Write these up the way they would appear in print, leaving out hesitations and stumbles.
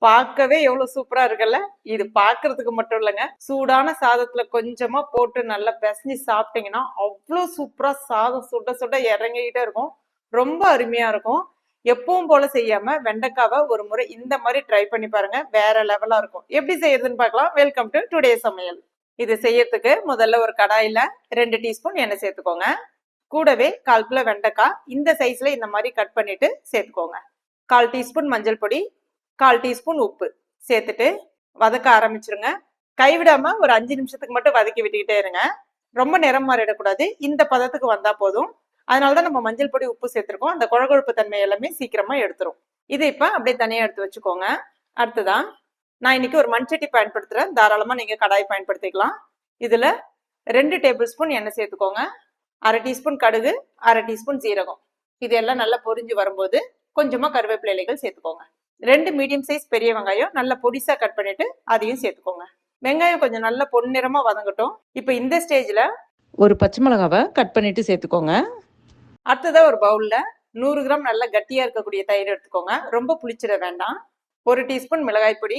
பார்க்கவே எவ்வளவு சூப்பரா இருக்குல்ல. இது பார்க்கிறதுக்கு மட்டும் இல்லைங்க, சூடான சாதத்துல கொஞ்சமா போட்டு நல்லா பிசைஞ்சு சாப்பிட்டீங்கன்னா அவ்வளவு சூப்பரா சாதம் சுட சுட இறங்கிக்கிட்டே இருக்கும். ரொம்ப அருமையா இருக்கும். எப்பவும் போல செய்யாம வெண்டைக்காவை ஒரு முறை இந்த மாதிரி ட்ரை பண்ணி பாருங்க, வேற லெவலா இருக்கும். எப்படி செய்யறதுன்னு பார்க்கலாம். வெல்கம் டு டுடே சமையல். இது செய்யறதுக்கு முதல்ல ஒரு கடாயில 2 டீஸ்பூன் எண்ணெய் சேர்த்துக்கோங்க. கூடவே 1/4 கிலோ வெண்டைக்காய் இந்த சைஸ்ல இந்த மாதிரி கட் பண்ணிட்டு சேர்த்துக்கோங்க. 1/4 டீஸ்பூன் மஞ்சள் பொடி, 1/4 டீஸ்பூன் உப்பு சேர்த்துட்டு வதக்க ஆரம்பிச்சிருங்க. கைவிடாம ஒரு 5 நிமிஷத்துக்கு மட்டும் வதக்கி விட்டுக்கிட்டே இருங்க. ரொம்ப நிறம் மாறிடக்கூடாது, இந்த பதத்துக்கு வந்தா போதும். அதனாலதான் நம்ம மஞ்சள் பொடி உப்பு சேர்த்திருக்கோம். அந்த குழகுழப்பு தன்மை எல்லாமே சீக்கிரமா எடுத்துரும். இது இப்ப அப்படியே தனியா எடுத்து வச்சுக்கோங்க. அடுத்ததான் நான் இன்னைக்கு ஒரு மண்சட்டி பயன்படுத்துறேன். தாராளமா நீங்க கடாய் பயன்படுத்திக்கலாம். இதுல 2 டேபிள் ஸ்பூன் எண்ணெய் சேர்த்துக்கோங்க. 1/2 டீஸ்பூன் கடுகு, 1/2 டீஸ்பூன் சீரகம். இது எல்லாம் நல்லா பொரிஞ்சு வரும்போது கொஞ்சமா கருவேப்பிலை இலைகள் சேர்த்துக்கோங்க. 2 மீடியம் சைஸ் பெரிய வெங்காயம் நல்லா பொடிசா கட் பண்ணிட்டு அதையும் சேர்த்துக்கோங்க. வெங்காயம் கொஞ்சம் நல்ல பொன்னிறமா வதங்கட்டும். இப்ப இந்த ஸ்டேஜ்ல ஒரு பச்சை மிளகாவை கட் பண்ணிட்டு சேர்த்துக்கோங்க. அடுத்ததா ஒரு பவுல்ல 100 கிராம் நல்லா கட்டியா இருக்கக்கூடிய தயிர் எடுத்துக்கோங்க. ரொம்ப புளிச்சிட வேண்டாம். 1 டீஸ்பூன் மிளகாய் பொடி,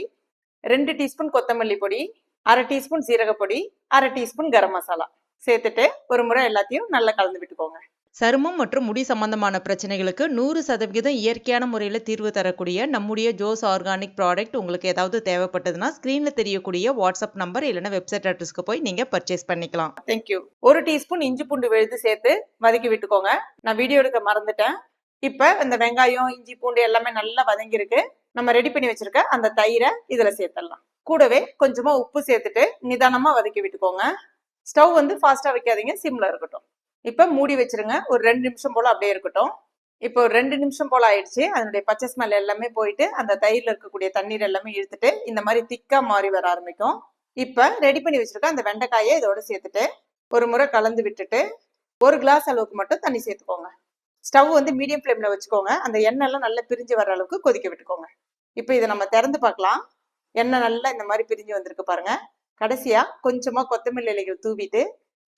2 டீஸ்பூன் கொத்தமல்லி பொடி, 1/2 டீஸ்பூன் சீரக பொடி, 1/2 டீஸ்பூன் கரம் மசாலா சேர்த்துட்டு ஒரு முறை எல்லாத்தையும் நல்லா கலந்து விட்டுக்கோங்க. சருமம் மற்றும் முடி சம்பந்தமான பிரச்சனைகளுக்கு 100% இயற்கையான முறையில் தீர்வு தரக்கூடிய நம்முடைய ஜோஸ் ஆர்கானிக் ப்ராடக்ட் உங்களுக்கு ஏதாவது தேவைப்பட்டதுன்னா ஸ்க்ரீனில் தெரியக்கூடிய வாட்ஸ்அப் நம்பர் இல்லைன்னா வெப்சைட் அட்ரஸ்க்கு போய் நீங்கள் பர்ச்சேஸ் பண்ணிக்கலாம். தேங்க்யூ. 1 டீஸ்பூன் இஞ்சி பூண்டு விழுது சேர்த்து வதக்கி விட்டுக்கோங்க. நான் வீடியோ எடுக்க மறந்துட்டேன். இப்ப இந்த வெங்காயம் இஞ்சி பூண்டு எல்லாமே நல்லா வதங்கிருக்கு. நம்ம ரெடி பண்ணி வச்சிருக்க அந்த தயிரை இதுல சேர்த்துடலாம். கூடவே கொஞ்சமா உப்பு சேர்த்துட்டு நிதானமா வதக்கி விட்டுக்கோங்க. ஸ்டவ் வந்து ஃபாஸ்டா வைக்காதீங்க, சிம்ல இருக்கட்டும். இப்ப மூடி வச்சிருங்க. ஒரு 2 நிமிஷம் போல அப்படியே இருக்கட்டும். இப்போ 2 நிமிஷம் போல ஆயிடுச்சு. அதனுடைய பச்சை ஸ்மெல் எல்லாமே போயிட்டு அந்த தயிர்ல இருக்கக்கூடிய தண்ணீர் எல்லாமே இழுத்துட்டு இந்த மாதிரி திக்கா மாறி வர ஆரம்பிக்கும். இப்ப ரெடி பண்ணி வச்சிருக்க அந்த வெண்டைக்காயை இதோட சேர்த்துட்டு ஒரு முறை கலந்து விட்டுட்டு 1 கிளாஸ் அளவுக்கு மட்டும் தண்ணி சேர்த்துக்கோங்க. ஸ்டவ் வந்து மீடியம் ஃப்ளேம்ல வச்சுக்கோங்க. அந்த எண்ணெய் எல்லாம் நல்லா பிரிஞ்சு வர அளவுக்கு கொதிக்க விட்டுக்கோங்க. இப்போ இதை நம்ம திறந்து பார்க்கலாம். எண்ணெய் நல்லா இந்த மாதிரி பிரிஞ்சு வந்திருக்கு பாருங்க. கடைசியா கொஞ்சமா கொத்தமல்லி இலைகள் தூவிட்டு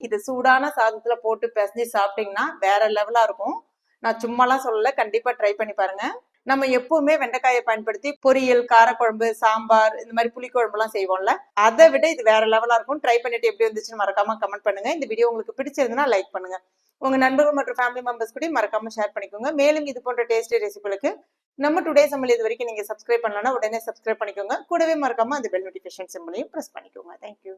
இது சூடான சாதத்துல போட்டு பிசைஞ்சு சாப்பிட்டீங்கன்னா வேற லெவலா இருக்கும். நான் சும்மாலாம் சொல்லல, கண்டிப்பா ட்ரை பண்ணி பாருங்க. நம்ம எப்பவுமே வெண்டைக்காயை பயன்படுத்தி பொரியல், காரக்குழம்பு, சாம்பார், இந்த மாதிரி புளிக்குழம்பு எல்லாம் செய்வோம்ல, அதை விட இது வேற லெவலா இருக்கும். ட்ரை பண்ணிட்டு எப்படி வந்துச்சுன்னு மறக்காம கமெண்ட் பண்ணுங்க. இந்த வீடியோ உங்களுக்கு பிடிச்சிருந்தா லைக் பண்ணுங்க. உங்க நண்பர்கள் மற்றும் ஃபேமிலி மெம்பர்ஸ் கூட மறக்காம ஷேர் பண்ணிக்கோங்க. மேலும் இது போன்ற டேஸ்டி ரெசிபிகளுக்கு நம்ம டுடே சமையல் இது வரைக்கும் நீங்க சப்ஸ்கிரைப் பண்ணலன்னா உடனே சப்ஸ்கிரைப் பண்ணிக்கோங்க. கூடவே மறக்காம அந்த பெல் நோட்டிபிகேஷன் சிம்பிளையும் பிரஸ் பண்ணிக்கோங்க. தேங்க்யூ.